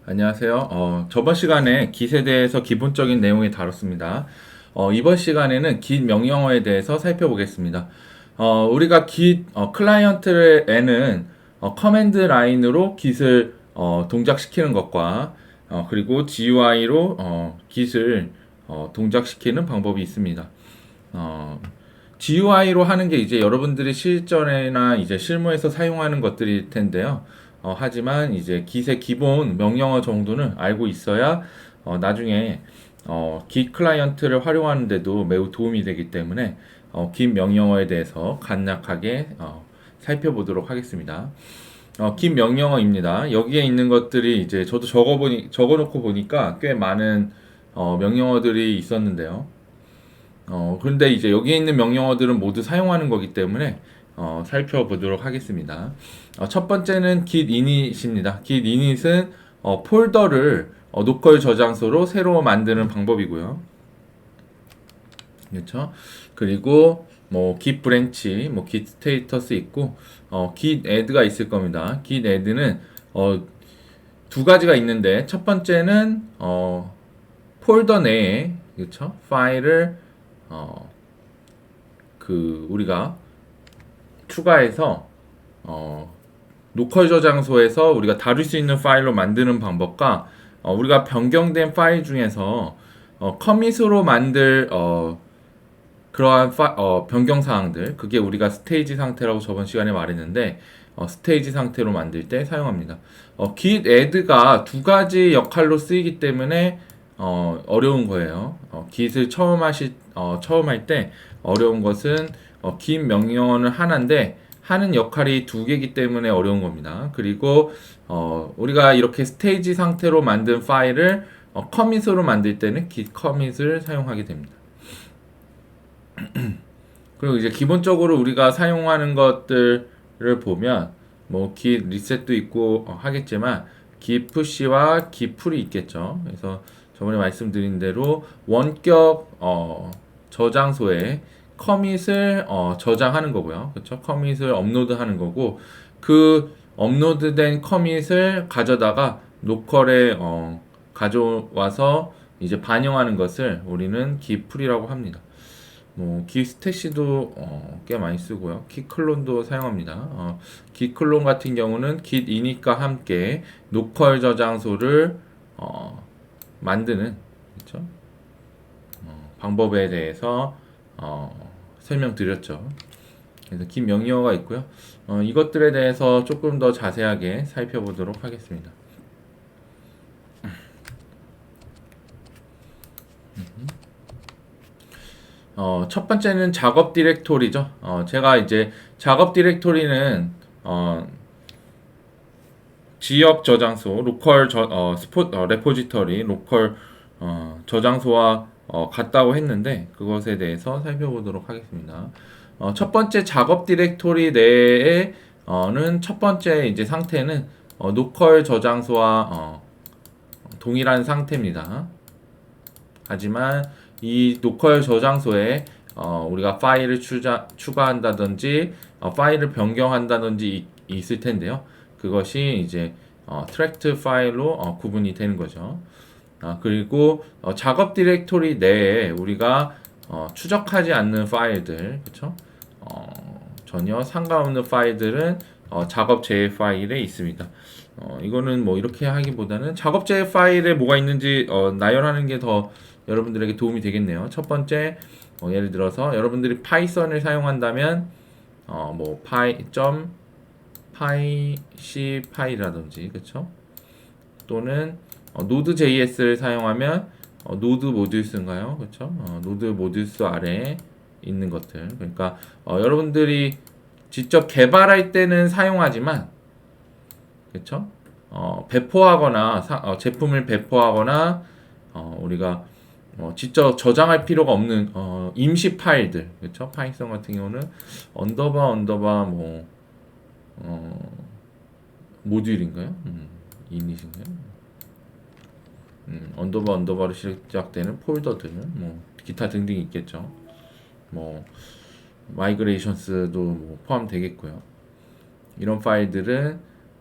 안녕하세요. 저번 시간에 깃에 대해서 기본적인 내용을 다뤘습니다. 이번 시간에는 깃 명령어에 대해서 살펴보겠습니다. 우리가 깃 클라이언트에는 커맨드 라인으로 깃을 동작시키는 것과 그리고 GUI로 깃을 동작시키는 방법이 있습니다. 어, GUI로 하는 게 이제 여러분들이 실전이나 이제 실무에서 사용하는 것들일 텐데요. 하지만 이제 깃의 기본 명령어 정도는 알고 있어야 나중에 깃 클라이언트를 활용하는데도 매우 도움이 되기 때문에 깃 명령어에 대해서 간략하게 살펴보도록 하겠습니다. 긴 명령어입니다. 여기에 있는 것들이 이제 저도 적어놓고 보니까 꽤 많은 명령어들이 있었는데요. 그런데 이제 여기에 있는 명령어들은 모두 사용하는 거기 때문에 살펴보도록 하겠습니다. 첫 번째는 git init입니다. git init은 폴더를 로컬 저장소로 새로 만드는 방법이고요. 그렇죠? 그리고 뭐 git branch, 뭐 git status 있고 git add가 있을 겁니다. git add는 두 가지가 있는데 첫 번째는 폴더 내에 그렇죠? 파일을 우리가 추가해서 로컬 저장소에서 우리가 다룰 수 있는 파일로 만드는 방법과 우리가 변경된 파일 중에서 커밋으로 만들 그러한 변경 사항들 그게 우리가 스테이지 상태라고 저번 시간에 말했는데 스테이지 상태로 만들 때 사용합니다. git add가 두 가지 역할로 쓰이기 때문에 어려운 거예요. git을 처음 할 때 어려운 것은 git 명령어는 하나인데 하는 역할이 두 개이기 때문에 어려운 겁니다. 그리고 우리가 이렇게 스테이지 상태로 만든 파일을 커밋으로 만들 때는 git commit을 사용하게 됩니다. 그리고 이제 기본적으로 우리가 사용하는 것들을 보면 뭐 git 리셋도 있고 하겠지만 git push와 git pull이 있겠죠. 그래서 저번에 말씀드린 대로 원격 저장소에 커밋을 저장하는 거고요. 그렇죠? 커밋을 업로드하는 거고 그 업로드된 커밋을 가져다가 로컬에 가져와서 이제 반영하는 것을 우리는 git pull이라고 합니다. 뭐 git stas도 꽤 많이 쓰고요. git 클론도 사용합니다. git 클론 같은 경우는 git init과 함께 로컬 저장소를 만드는 그렇죠? 방법에 대해서 설명드렸죠. 그래서 git 명령어가 있고요. 이것들에 대해서 조금 더 자세하게 살펴보도록 하겠습니다. 첫 번째는 작업 디렉토리죠. 제가 이제 작업 디렉토리는 지역 저장소, 로컬 레포지터리, 로컬 저장소와 같다고 했는데 그것에 대해서 살펴보도록 하겠습니다. 첫 번째 작업 디렉토리 내에는 첫 번째 이제 상태는 로컬 저장소와 동일한 상태입니다. 하지만 이 로컬 저장소에 우리가 파일을 추가한다든지 파일을 변경한다든지 있을 텐데요. 그것이 이제 트랙트 파일로 구분이 되는 거죠. 그리고 작업 디렉토리 내에 우리가 추적하지 않는 파일들, 그렇죠? 전혀 상관없는 파일들은 작업 제외 파일에 있습니다. 이거는 뭐 이렇게 하기보다는 작업 제외 파일에 뭐가 있는지 나열하는 게 더 여러분들에게 도움이 되겠네요. 첫 번째, 예를 들어서 여러분들이 파이썬을 사용한다면 뭐 py 파이라든지 그렇죠? 또는 노드.js를 사용하면 노드 모듈스인가요? 그렇죠? 노드 모듈스 아래에 있는 것들. 그러니까 여러분들이 직접 개발할 때는 사용하지만 그렇죠? 배포하거나 제품을 배포하거나 우리가 직접 저장할 필요가 없는 임시 파일들 그렇죠? 파이썬 같은 경우는 언더바 뭐 모듈인가요? 이닛인가요? 언더바로 시작되는 폴더들 뭐 기타 등등 있겠죠. 뭐 마이그레이션스도 뭐 포함되겠고요. 이런 파일들은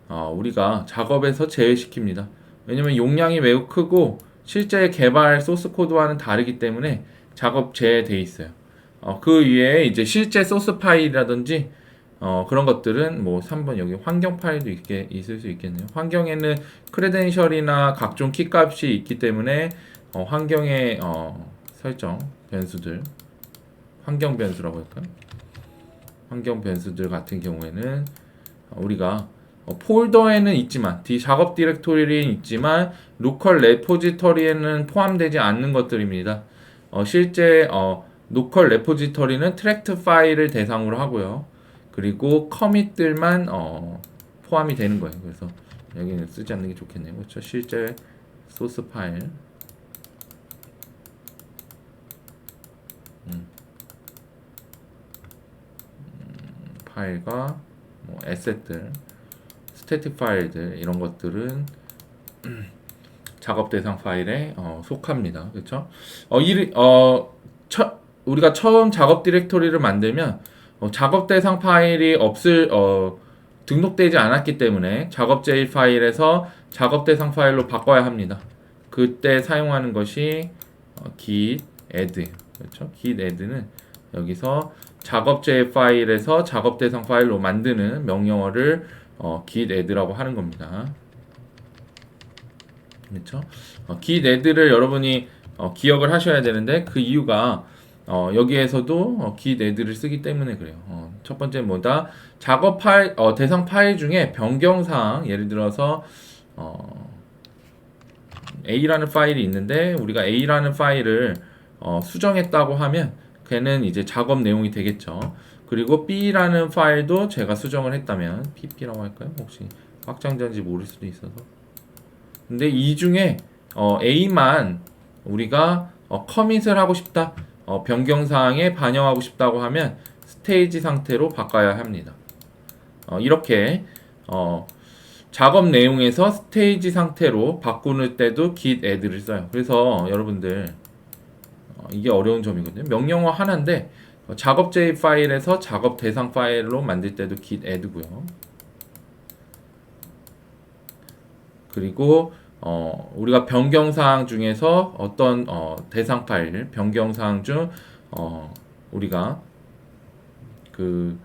우리가 작업에서 제외시킵니다. 왜냐면 용량이 매우 크고 실제 개발 소스 코드와는 다르기 때문에 작업 제외돼 있어요. 그 위에 이제 실제 소스 파일이라든지 그런 것들은 뭐 3번 여기 환경 파일도 있을 수 있겠네요. 환경에는 크레덴셜이나 각종 키 값이 있기 때문에 환경의 설정 변수들, 환경 변수라고 할까요? 환경 변수들 같은 경우에는 우리가 폴더에는 있지만 작업 디렉토리에는 있지만 로컬 레포지터리에는 포함되지 않는 것들입니다. 실제 로컬 레포지터리는 트랙트 파일을 대상으로 하고요. 그리고 커밋들만 포함이 되는 거예요. 그래서 여기는 쓰지 않는 게 좋겠네요. 그렇죠? 실제 소스 파일 파일과 뭐 에셋들, 스태틱 파일들 이런 것들은 작업 대상 파일에 속합니다. 그렇죠? 우리가 처음 작업 디렉토리를 만들면 작업 대상 파일이 등록되지 않았기 때문에 작업 제일 파일에서 작업 대상 파일로 바꿔야 합니다. 그때 사용하는 것이 git add, 그렇죠? git add는 여기서 작업 제일 파일에서 작업 대상 파일로 만드는 명령어를 git add라고 하는 겁니다. 그렇죠? git add를 여러분이 기억을 하셔야 되는데 그 이유가 여기에서도 git add를 쓰기 때문에 그래요. 첫 번째 뭐다? 작업 파일 대상 파일 중에 변경사항, 예를 들어서 A라는 파일이 있는데 우리가 A라는 파일을 수정했다고 하면 걔는 이제 작업 내용이 되겠죠. 그리고 B라는 파일도 제가 수정을 했다면 pp라고 할까요? 혹시 확장자인지 모를 수도 있어서. 근데 이 중에 A만 우리가 커밋을 하고 싶다, 변경사항에 반영하고 싶다고 하면 스테이지 상태로 바꿔야 합니다. 이렇게 작업 내용에서 스테이지 상태로 바꾸는 때도 git add를 써요. 그래서 여러분들 이게 어려운 점이거든요. 명령어 하나인데 작업 제이 파일에서 작업 대상 파일로 만들 때도 git add고요. 그리고 우리가 변경사항 중에서 어떤 대상 파일, 변경사항 중 우리가 그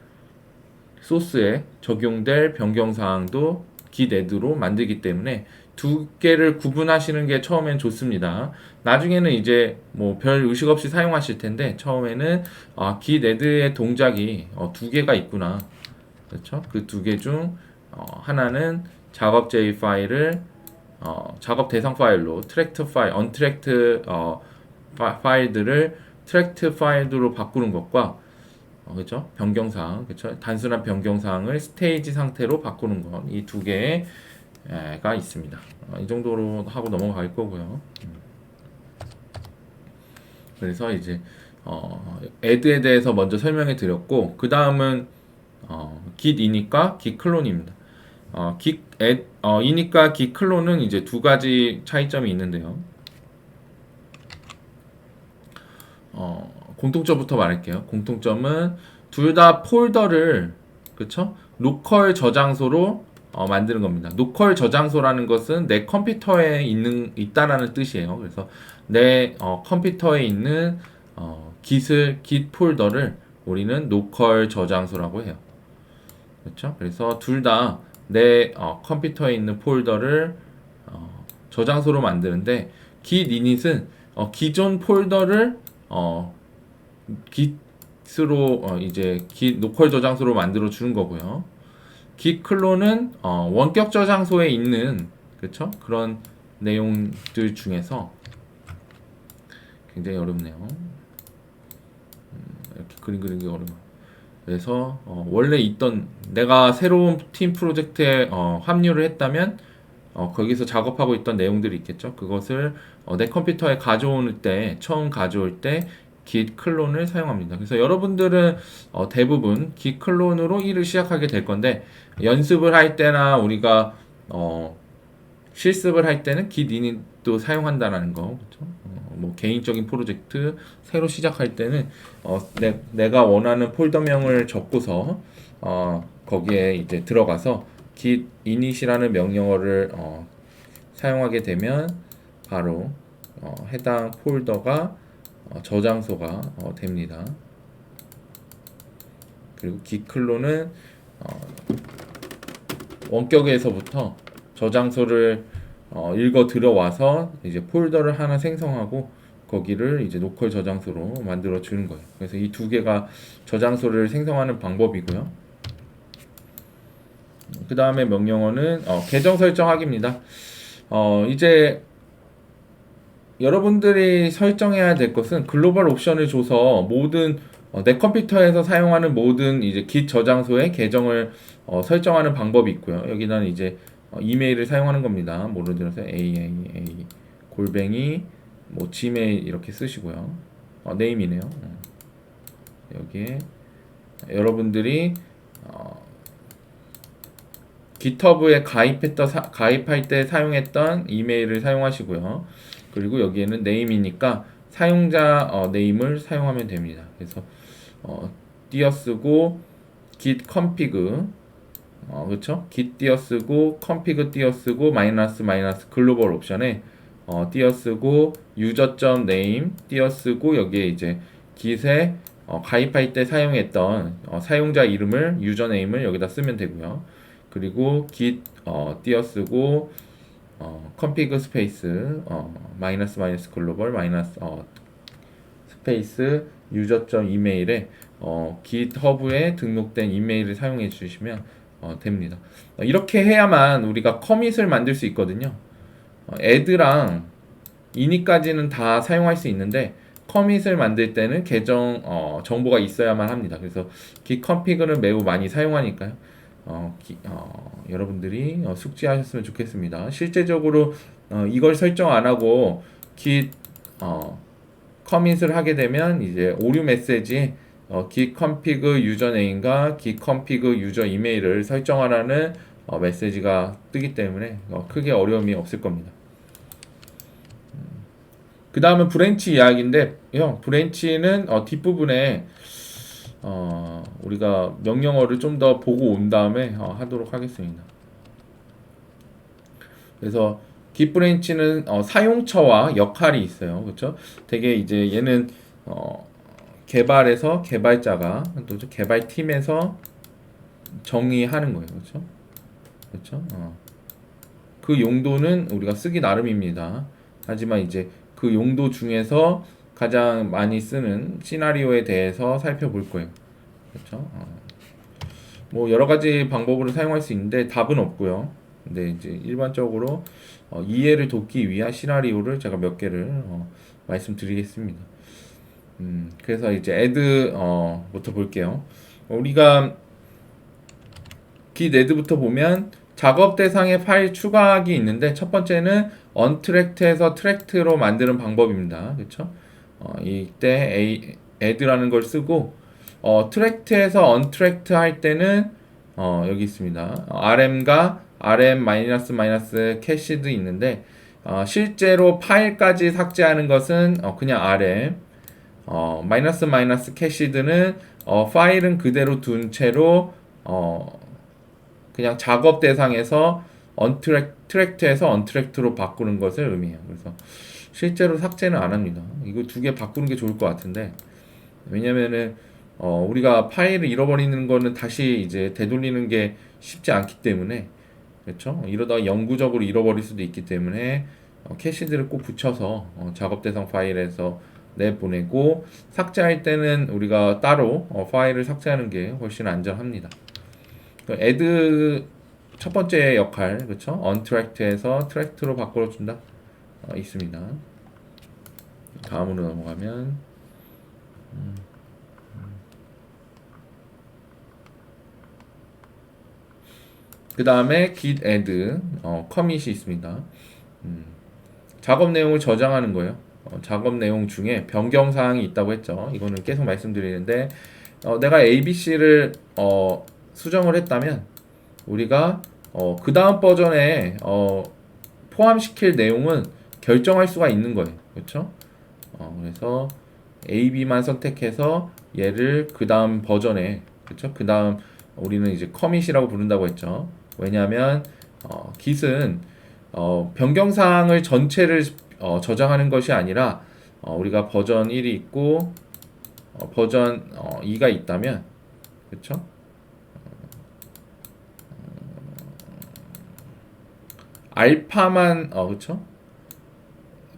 소스에 적용될 변경사항도 git add로 만들기 때문에 두 개를 구분하시는 게 처음엔 좋습니다. 나중에는 이제 뭐 별 의식 없이 사용하실 텐데 처음에는 git add의 동작이 두 개가 있구나. 그렇죠? 그 두 개 중 하나는 작업 제이 파일을 작업 대상 파일로 트랙트 파일, 언트랙트 파일들을 트랙트 파일로 바꾸는 것과 그렇죠? 변경사항, 그렇죠? 단순한 변경사항을 스테이지 상태로 바꾸는 것, 이 두 개가 있습니다. 이 정도로 하고 넘어갈 거고요. 그래서 이제 add에 대해서 먼저 설명해 드렸고, 그 다음은 git init과 git clone입니다. init과 git clone은 이제 두 가지 차이점이 있는데요. 공통점부터 말할게요. 공통점은 둘 다 폴더를 그쵸? 로컬 저장소로 만드는 겁니다. 로컬 저장소라는 것은 내 컴퓨터에 있다라는 뜻이에요. 그래서 내 컴퓨터에 있는 git 폴더를 우리는 로컬 저장소라고 해요. 그렇죠? 그래서 둘 다 내 컴퓨터에 있는 폴더를 저장소로 만드는데 git init은 기존 폴더를 git으로 이제 git 로컬 저장소로 만들어 주는 거고요. git clone은 원격 저장소에 있는 그렇죠? 그런 내용들 중에서 굉장히 어렵네요. 이렇게 그림 그리기 어려워. 그래서 원래 있던 내가 새로운 팀 프로젝트에 합류를 했다면 거기서 작업하고 있던 내용들이 있겠죠. 그것을 내 컴퓨터에 처음 가져올 때 git 클론을 사용합니다. 그래서 여러분들은 대부분 git 클론으로 일을 시작하게 될 건데 연습을 할 때나 우리가 실습을 할 때는 git init도 사용한다는 거, 그렇죠? 뭐 개인적인 프로젝트 새로 시작할 때는 내가 원하는 폴더명을 적고서 거기에 이제 들어가서 git init이라는 명령어를 사용하게 되면 바로 해당 폴더가 저장소가 됩니다. 그리고 git 클론은 원격에서부터 저장소를 읽어 들어와서 이제 폴더를 하나 생성하고 거기를 이제 로컬 저장소로 만들어 주는 거예요. 그래서 이 두 개가 저장소를 생성하는 방법이고요. 그 다음에 명령어는 계정 설정하기입니다. 이제 여러분들이 설정해야 될 것은 글로벌 옵션을 줘서 모든 내 컴퓨터에서 사용하는 모든 이제 git 저장소에 계정을 설정하는 방법이 있고요. 여기는 이제 이메일을 사용하는 겁니다. 뭐 예를 들어서 aaa 골뱅이 뭐 gmail 이렇게 쓰시고요. 네임이네요. 여기에 여러분들이 GitHub에 가입할 때 사용했던 이메일을 사용하시고요. 그리고 여기에는 네임이니까 사용자 네임을 사용하면 됩니다. 그래서 띄어쓰고 git config 그렇죠? git 띄어쓰고 config 띄어쓰고 마이너스 글로벌 옵션에 띄어쓰고 user.name 띄어쓰고 여기에 이제 git에 가입할 때 사용했던 사용자 이름을 유저네임을 여기다 쓰면 되고요. 그리고 git 띄어쓰고 config 스페이스 마이너스 글로벌 마이너스 스페이스 user.email에 GitHub에 등록된 이메일을 사용해 주시면 됩니다. 이렇게 해야만 우리가 커밋을 만들 수 있거든요. add랑 init까지는 다 사용할 수 있는데 커밋을 만들 때는 계정 정보가 있어야만 합니다. 그래서 git config는 매우 많이 사용하니까요. 여러분들이 숙지하셨으면 좋겠습니다. 실제적으로 이걸 설정 안 하고 git 커밋을 하게 되면 이제 오류 메시지에 git config 유저네임과 git config 유저 이메일을 설정하라는 메시지가 뜨기 때문에 크게 어려움이 없을 겁니다. 그 다음은 브랜치 이야기인데 브랜치는 뒷부분에 우리가 명령어를 좀 더 보고 온 다음에 하도록 하겠습니다. 그래서 git 브랜치는 사용처와 역할이 있어요. 그렇죠? 되게 이제 얘는 개발에서 개발자가 또 개발팀에서 정의하는 거예요. 그렇죠? 그렇죠? 그 용도는 우리가 쓰기 나름입니다. 하지만 이제 그 용도 중에서 가장 많이 쓰는 시나리오에 대해서 살펴볼 거예요. 그렇죠? 뭐 여러 가지 방법으로 사용할 수 있는데 답은 없고요. 근데 이제 일반적으로 이해를 돕기 위한 시나리오를 제가 몇 개를 말씀드리겠습니다. 그래서 이제 add부터 볼게요. 우리가 git add부터 보면 작업 대상에 파일 추가하기 있는데 첫 번째는 untracked에서 tracked로 만드는 방법입니다. 그렇죠? 이때 add라는 걸 쓰고 tracked에서 untracked 할 때는 여기 있습니다. rm과 rm cached 있는데 실제로 파일까지 삭제하는 것은 그냥 rm cached는 파일은 그대로 둔 채로 그냥 작업 대상에서 tracked에서 untracked로 바꾸는 것을 의미해요. 그래서 실제로 삭제는 안 합니다. 이거 두 개 바꾸는 게 좋을 것 같은데 왜냐면은 우리가 파일을 잃어버리는 거는 다시 이제 되돌리는 게 쉽지 않기 때문에 그렇죠? 이러다가 영구적으로 잃어버릴 수도 있기 때문에 캐시드를 꼭 붙여서 작업 대상 파일에서 내보내고 삭제할 때는 우리가 따로 파일을 삭제하는 게 훨씬 안전합니다. add 첫 번째 역할 그렇죠? untracked에서 tracked로 바꿔준다 있습니다. 다음으로 넘어가면 그 다음에 git add 커밋이 있습니다. 작업 내용을 저장하는 거예요. 작업 내용 중에 변경 사항이 있다고 했죠. 이거는 계속 말씀드리는데 내가 ABC를 수정을 했다면 우리가 그 다음 버전에 포함시킬 내용은 결정할 수가 있는 거예요. 그렇죠? 그래서 A, B만 선택해서 얘를 그 다음 버전에 그렇죠? 그 다음 우리는 이제 커밋이라고 부른다고 했죠. 왜냐하면 git은 변경사항을 전체를 저장하는 것이 아니라 우리가 버전 1이 있고 버전 2가 있다면 그쵸? 알파만 그쵸?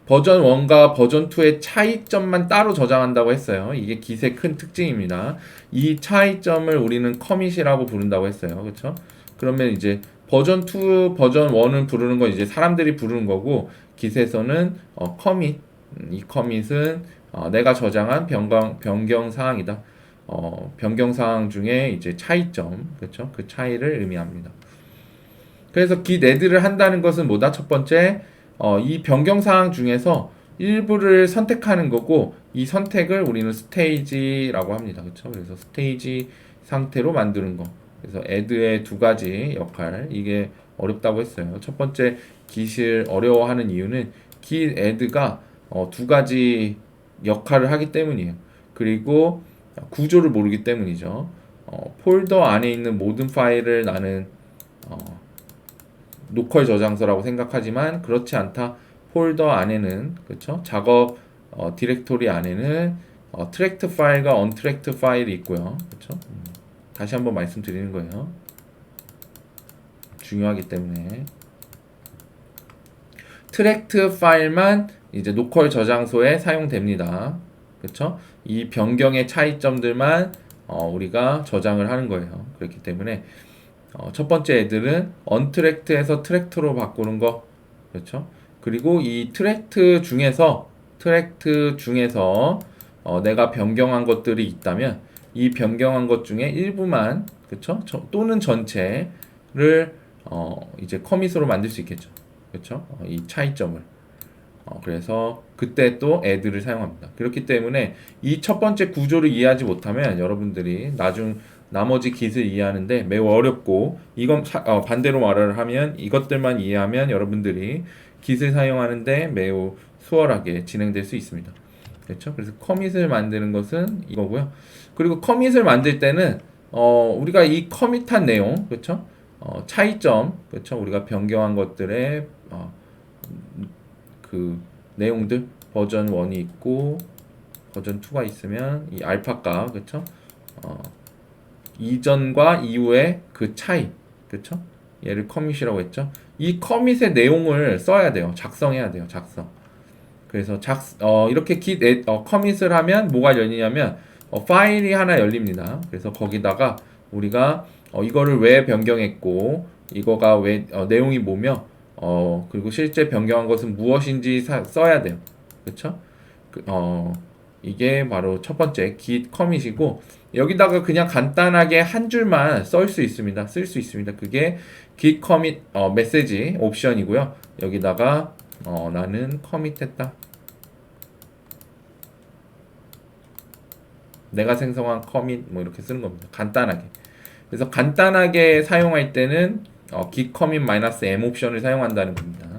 버전 1과 버전 2의 차이점만 따로 저장한다고 했어요. 이게 깃의 큰 특징입니다. 이 차이점을 우리는 커밋이라고 부른다고 했어요. 그쵸? 그러면 이제 버전 2, 버전 1을 부르는 건 이제 사람들이 부르는 거고 깃에서는 커밋, 이 커밋은 내가 저장한 변경 사항이다. 변경 사항 중에 이제 차이점, 그렇죠? 그 차이를 의미합니다. 그래서 깃 애드를 한다는 것은 뭐다? 첫 번째, 이 변경 사항 중에서 일부를 선택하는 거고 이 선택을 우리는 스테이지라고 합니다. 그렇죠? 그래서 스테이지 상태로 만드는 거. 그래서 애드의 두 가지 역할 이게 어렵다고 했어요. 첫 번째 깃을 어려워하는 이유는 깃 애드가 두 가지 역할을 하기 때문이에요. 그리고 구조를 모르기 때문이죠. 폴더 안에 있는 모든 파일을 나는 로컬 저장소라고 생각하지만 그렇지 않다. 폴더 안에는 그렇죠? 작업 디렉토리 안에는 트랙트 파일과 언트랙트 파일이 있고요. 그렇죠? 다시 한번 말씀드리는 거예요. 중요하기 때문에 트랙트 파일만 이제 로컬 저장소에 사용됩니다. 그렇죠? 이 변경의 차이점들만 우리가 저장을 하는 거예요. 그렇기 때문에 첫 번째 애들은 언트랙트에서 트랙트로 바꾸는 거 그렇죠? 그리고 이 트랙트 중에서 내가 변경한 것들이 있다면 이 변경한 것 중에 일부만 그렇죠? 또는 전체를 이제 커밋으로 만들 수 있겠죠. 그렇죠? 이 차이점을 그래서 그때 또 애들을 사용합니다. 그렇기 때문에 이 첫 번째 구조를 이해하지 못하면 여러분들이 나머지 깃을 이해하는데 매우 어렵고 이건 반대로 말을 하면 이것들만 이해하면 여러분들이 깃을 사용하는데 매우 수월하게 진행될 수 있습니다. 그렇죠? 그래서 커밋을 만드는 것은 이거고요. 그리고 커밋을 만들 때는 우리가 이 커밋한 내용 그렇죠? 차이점 그렇죠? 우리가 변경한 것들의 그 내용들 버전 1이 있고 버전 2가 있으면 이 알파가 그렇죠? 이전과 이후의 그 차이 그렇죠? 얘를 커밋이라고 했죠. 이 커밋의 내용을 써야 돼요. 작성해야 돼요. 작성. 그래서 이렇게 커밋을 하면 뭐가 열리냐면 파일이 하나 열립니다. 그래서 거기다가 우리가 이거를 왜 변경했고 이거가 왜 내용이 뭐며 그리고 실제 변경한 것은 무엇인지 써야 돼요. 그렇죠? 이게 바로 첫 번째 git 커밋이고 여기다가 그냥 간단하게 한 줄만 쓸 수 있습니다. 그게 git commit 메시지 옵션이고요. 여기다가 나는 커밋했다. 내가 생성한 커밋 뭐 이렇게 쓰는 겁니다. 간단하게. 그래서 간단하게 사용할 때는 git commit -m 옵션을 사용한다는 겁니다.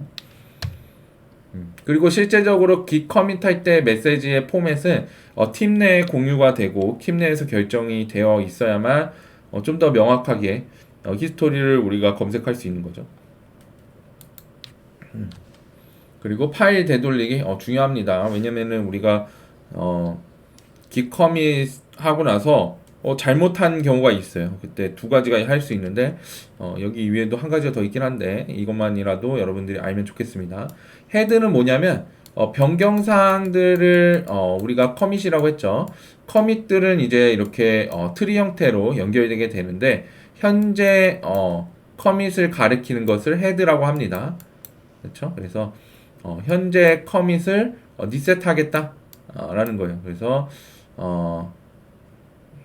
그리고 실제적으로 git commit 할 때 메시지의 포맷은 팀 내에 공유가 되고 팀 내에서 결정이 되어 있어야만 좀 더 명확하게 히스토리를 우리가 검색할 수 있는 거죠. 그리고 파일 되돌리기 중요합니다. 왜냐면은 우리가 git commit 하고 나서 잘못한 경우가 있어요. 그때 두 가지가 할 수 있는데 여기 위에도 한 가지가 더 있긴 한데 이것만이라도 여러분들이 알면 좋겠습니다. 헤드는 뭐냐면 변경사항들을 우리가 커밋이라고 했죠. 커밋들은 이제 이렇게 트리 형태로 연결되게 되는데 현재 커밋을 가리키는 것을 헤드라고 합니다. 그렇죠? 그래서 현재 커밋을 리셋하겠다 라는 거예요. 그래서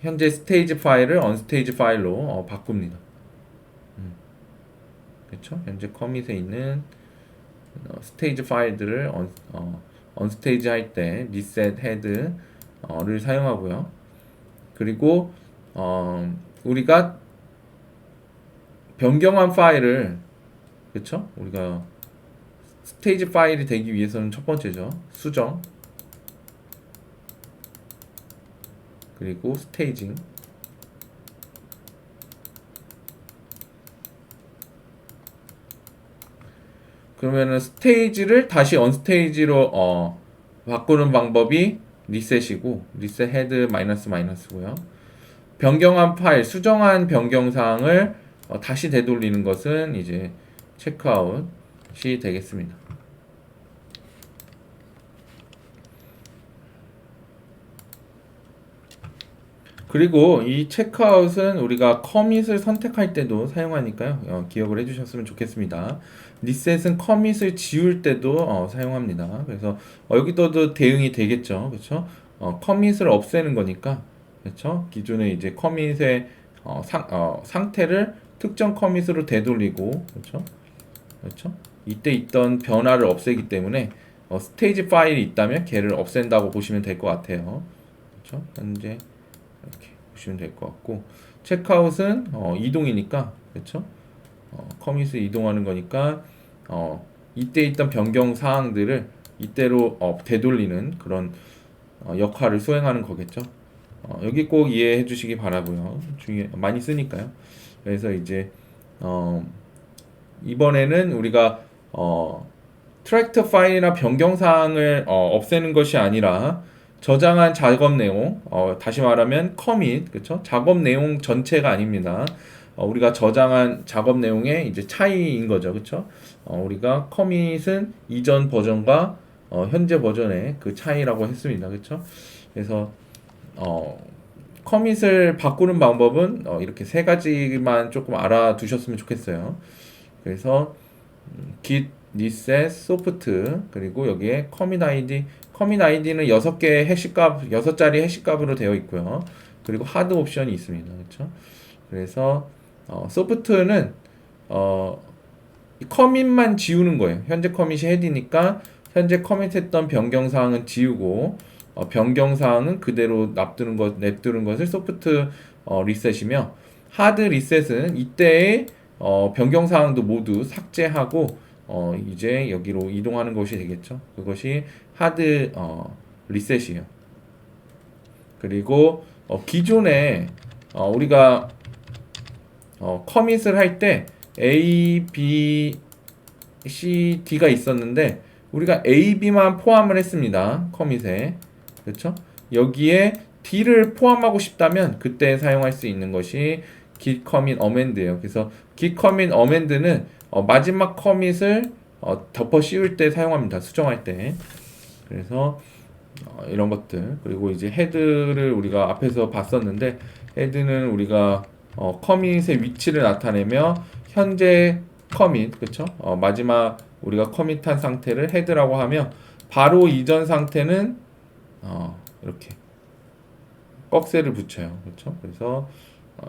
현재 스테이지 파일을 언스테이지 파일로 바꿉니다. 그렇죠? 현재 커밋에 있는 스테이지 파일들을 언스테이지 할 때 리셋 헤드를 사용하고요. 그리고 우리가 변경한 파일을 그렇죠? 우리가 스테이지 파일이 되기 위해서는 첫 번째죠. 수정 그리고 스테이징 그러면은 스테이지를 다시 언스테이지로 바꾸는 방법이 리셋이고, 리셋 헤드 마이너스 마이너스고요. 변경한 파일, 수정한 변경사항을 다시 되돌리는 것은 이제 체크아웃이 되겠습니다. 그리고 이 체크아웃은 우리가 커밋을 선택할 때도 사용하니까요. 기억을 해주셨으면 좋겠습니다. 리셋은 커밋을 지울 때도 사용합니다. 그래서 여기서도 대응이 되겠죠. 그렇죠? 커밋을 없애는 거니까, 그렇죠? 기존에 이제 커밋의 상태를 특정 커밋으로 되돌리고, 그렇죠? 그렇죠? 이때 있던 변화를 없애기 때문에 스테이지 파일이 있다면 걔를 없앤다고 보시면 될 것 같아요. 그렇죠? 현재 이렇게 보시면 될 것 같고, 체크아웃은 이동이니까, 그렇죠? 커밋을 이동하는 거니까 이때 있던 변경 사항들을 이때로 되돌리는 그런 역할을 수행하는 거겠죠. 여기 꼭 이해해 주시기 바라고요. 많이 쓰니까요. 그래서 이제 이번에는 우리가 트랙트 파일이나 변경 사항을 없애는 것이 아니라 저장한 작업 내용, 다시 말하면 커밋, 그쵸? 작업 내용 전체가 아닙니다. 우리가 저장한 작업 내용의 이제 차이인 거죠, 그쵸? 우리가 커밋은 이전 버전과 현재 버전의 그 차이라고 했습니다, 그쵸? 그래서 커밋을 바꾸는 방법은 이렇게 세 가지만 조금 알아두셨으면 좋겠어요. 그래서 git, reset, soft, 그리고 여기에 commit id. commit id는 6개의 해시값, 6자리 해시값으로 되어 있고요. 그리고 hard 옵션이 있습니다. 그렇죠? 그래서 soft는 커밋만 지우는 거예요. 현재 커밋이 헤드니까 현재 커밋했던 변경 사항은 지우고 변경 사항은 그대로 냅두는 것을 소프트 리셋이며, 하드 리셋은 이때의 변경 사항도 모두 삭제하고 이제 여기로 이동하는 것이 되겠죠. 그것이 하드 리셋이에요. 그리고 기존에 우리가 커밋을 할 때 A, B, C, D가 있었는데 우리가 A, B만 포함을 했습니다. 커밋에. 그렇죠? 여기에 D를 포함하고 싶다면 그때 사용할 수 있는 것이 git commit amend예요. 그래서 git commit amend는 마지막 커밋을 덮어 씌울 때 사용합니다. 수정할 때. 그래서 이런 것들. 그리고 이제 헤드를 우리가 앞에서 봤었는데, 헤드는 우리가 커밋의 위치를 나타내며 현재 커밋, 그쵸? 마지막 우리가 커밋한 상태를 헤드라고 하며, 바로 이전 상태는 이렇게 꺽쇠를 붙여요. 그렇죠? 그래서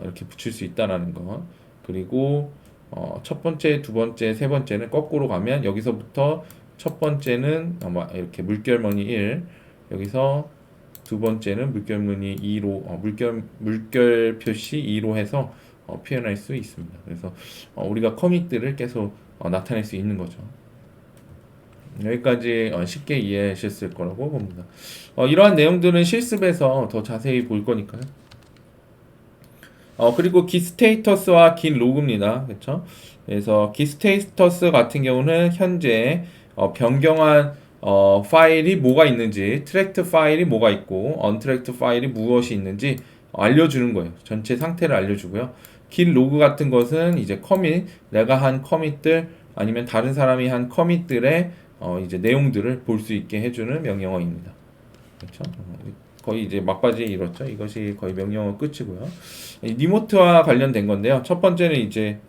이렇게 붙일 수 있다라는 거. 그리고 첫 번째, 두 번째, 세 번째는 거꾸로 가면 여기서부터 첫 번째는 이렇게 물결무늬 1, 여기서 두 번째는 물결무늬 2로 물결 표시 2로 해서 표현할 수 있습니다. 그래서 우리가 커밋들을 계속 나타낼 수 있는 거죠. 여기까지 쉽게 이해하셨을 거라고 봅니다. 이러한 내용들은 실습에서 더 자세히 볼 거니까요. 그리고 git 스테이터스와 git 로그입니다. 그렇죠? 그래서 git 스테이터스 같은 경우는 현재 변경한 파일이 뭐가 있는지, 트랙트 파일이 뭐가 있고 언트랙트 파일이 무엇이 있는지 알려주는 거예요. 전체 상태를 알려주고요. git 로그 같은 것은 이제 커밋, 내가 한 커밋들 아니면 다른 사람이 한 커밋들의 이제 내용들을 볼 수 있게 해주는 명령어입니다. 그렇죠? 거의 이제 막바지에 이뤘죠. 이것이 거의 명령어 끝이고요. 리모트와 관련된 건데요. 첫 번째는 이제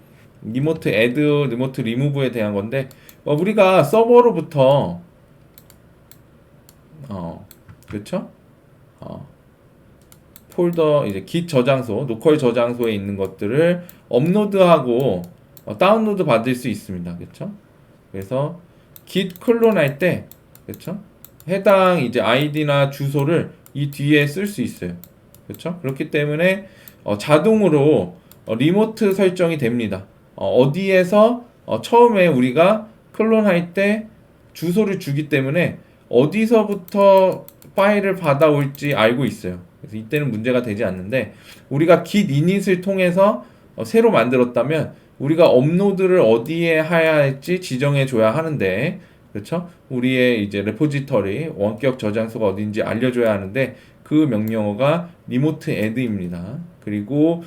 리모트 애드, 리모트 리무브에 대한 건데, 우리가 서버로부터 그렇죠? 폴더 이제 git 저장소, 로컬 저장소에 있는 것들을 업로드하고 다운로드 받을 수 있습니다. 그렇죠? 그래서 git 클론 할 때, 그렇죠? 해당 이제 아이디나 주소를 이 뒤에 쓸 수 있어요. 그렇죠? 그렇기 때문에 자동으로 리모트 설정이 됩니다. 어디에서 처음에 우리가 클론할 때 주소를 주기 때문에 어디서부터 파일을 받아올지 알고 있어요. 그래서 이때는 문제가 되지 않는데, 우리가 git init을 통해서 새로 만들었다면 우리가 업로드를 어디에 해야 할지 지정해 줘야 하는데, 그렇죠? 우리의 이제 레포지터리 원격 저장소가 어딘지 알려줘야 하는데 그 명령어가 리모트 애드입니다. 그리고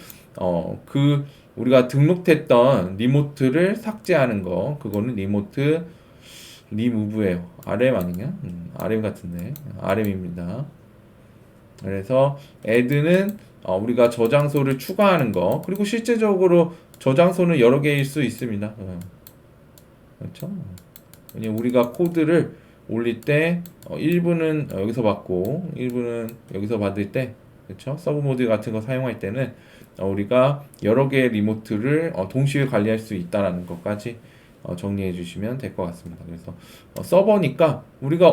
그 우리가 등록했던 리모트를 삭제하는 거, 그거는 리모트 리무브예요. RM 아니냐? RM 같은데 RM입니다. 그래서 add는 우리가 저장소를 추가하는 거, 그리고 실제적으로 저장소는 여러 개일 수 있습니다. 그렇죠? 왜냐면 우리가 코드를 올릴 때 일부는 여기서 받고 일부는 여기서 받을 때, 그렇죠? 서브 모드 같은 거 사용할 때는 우리가 여러 개의 리모트를 동시에 관리할 수 있다는 것까지 정리해 주시면 될 것 같습니다. 그래서 서버니까 우리가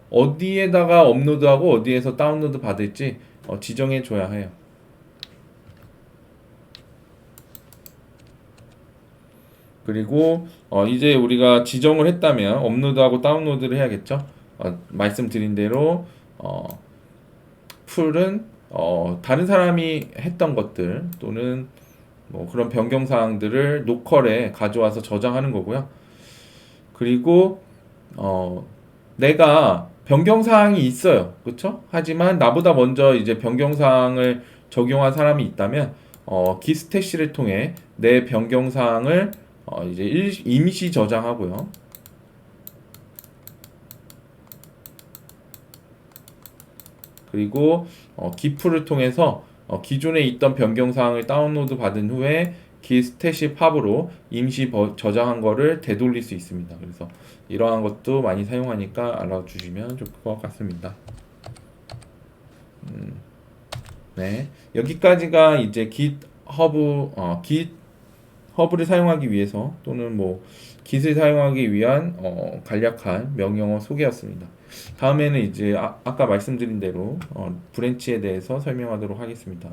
어디에다가 업로드하고 어디에서 다운로드 받을지 지정해 줘야 해요. 그리고 이제 우리가 지정을 했다면 업로드하고 다운로드를 해야겠죠. 말씀드린 대로 풀은 다른 사람이 했던 것들 또는 뭐 그런 변경 사항들을 로컬에 가져와서 저장하는 거고요. 그리고 내가 변경 사항이 있어요. 그렇죠? 하지만 나보다 먼저 이제 변경 사항을 적용한 사람이 있다면 기스태시를 통해 내 변경 사항을 이제 임시 저장하고요. 그리고 기프를 통해서 기존에 있던 변경 사항을 다운로드 받은 후에 기스태시 팝으로 임시 저장한 거를 되돌릴 수 있습니다. 그래서 이러한 것도 많이 사용하니까 알아주시면 좋을 것 같습니다. 네, 여기까지가 이제 깃허브를 사용하기 위해서 또는 뭐 깃을 사용하기 위한 간략한 명령어 소개였습니다. 다음에는 이제 아까 말씀드린 대로 브랜치에 대해서 설명하도록 하겠습니다.